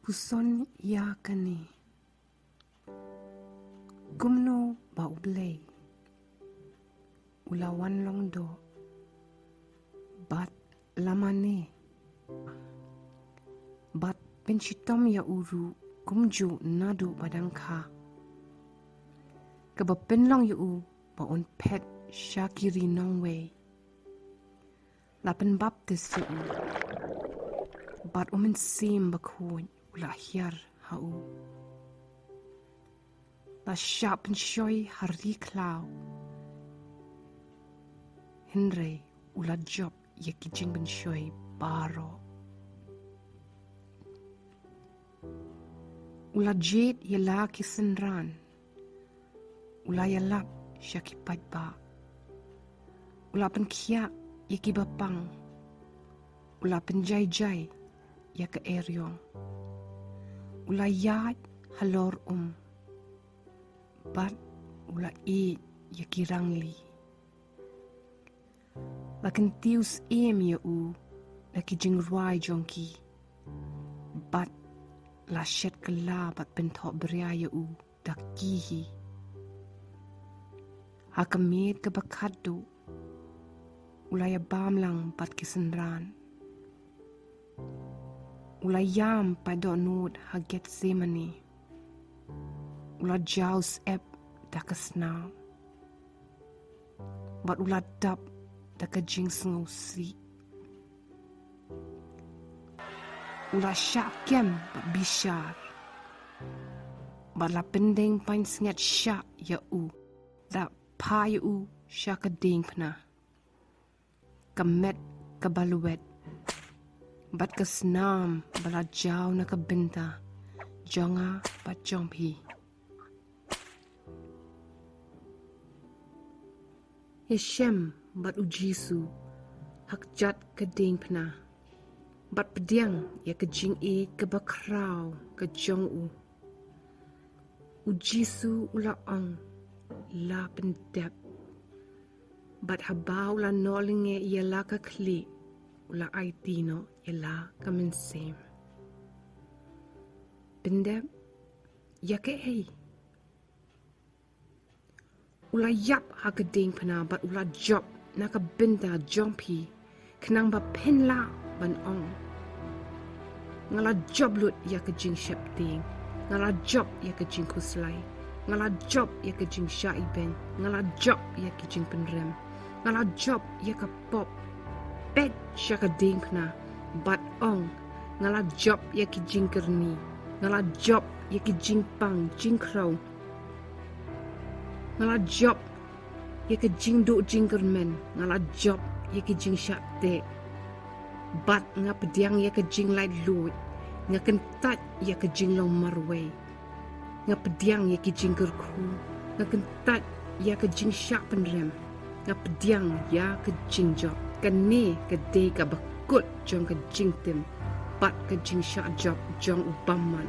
Puson ya KANE Gumno ba U Blei Ulawan long do bat lamane bat penchitom ya uru kumju nadu badangka kabapenlong yu ba on pet shakiri nongwe lapen baptis yu bat omen sim bakun ula hiar hau la sharpen shoy hari klau hynrei ula job yaki jingben shoy baro ula jet yala kisenran ula yalap shaki patba ula penkia yaki bapang ula penjai-jai yaka eryong ula yat halor bat ula yaki rangli lakin tius ya laki jingruai jongki bat la shet kala bat pentok beria dakihi hakamit ke bakadu ulaya bamlang bat kisenran ulayam padonut haget semani ula jaus ep dakasna bat ula dap dakajing sengusi ula syakem bat bishar bat la pendeng pain sengat syak da pa syakading pna kamet kabaluet bat kesnam bala jau na kabinta jonga bat jompi SHEM bat Jisu hakjat keding pna bat pediang ya kejing ke bakrau ke jong Jisu ula ong la pendep bat habau la nolinge ya la ka kli ula aiti no yala kamensem pendep ya ke ula yap hagading pena bat ula job naka binta jompi kenang ba penla ban ong ngala job lut ya ke jing shep ting ngala job ya ke jing kuslai ngala job ya ke jing shai ben ngala job ya ke jing penrem ngala job ya ke pop pet shaka ding pna bat ong ngala job ya ke jing kerni ngala job ya ke jing pang jing krau ngala job ya ke jing do jing kermen ngala job ya ke jing syak te bat nga pediang ya ke jing light luit nga kentat ya ke jing long marwei nga pediang ya ke jing kyrkhu nga kentat ya ke jing syak penrem nga pediang ya ke jing job KANE ke de ka bakut jong ke jing tim bat ke jing syak job jong ubaman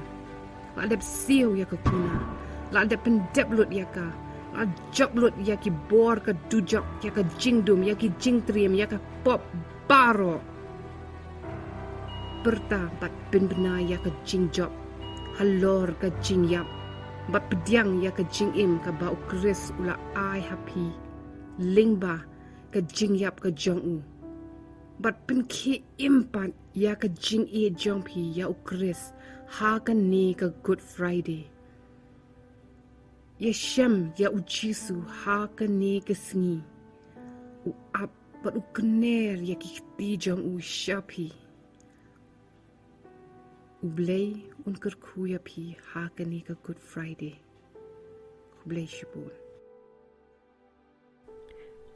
la dep siu ya ke kuna la dep pendep lut ya ka la job lut ya ki bor ke dujok ya ke jing dum ya ki jing trim ya ke pop baro berta bat ben-bena ya ke jing job halor ke jing yap bat pediang ya ke jing ka ba ukris ula ai happy lingba ke jing yap ke jong bat penki impat ya ke jing jongpi ya ukris ha KANE ke Good Friday ya SHEM ya Jisu ha KANE ke SNGI ap bat ukner ya ki ti jong shapi U Blei Un kyrkhu ya pi ha KANE ke Good Friday Blei Shibun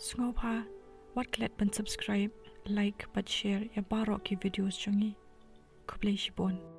Sngopa wat klet ban subscribe like but share ya barok ki videos chungi Blei Shibun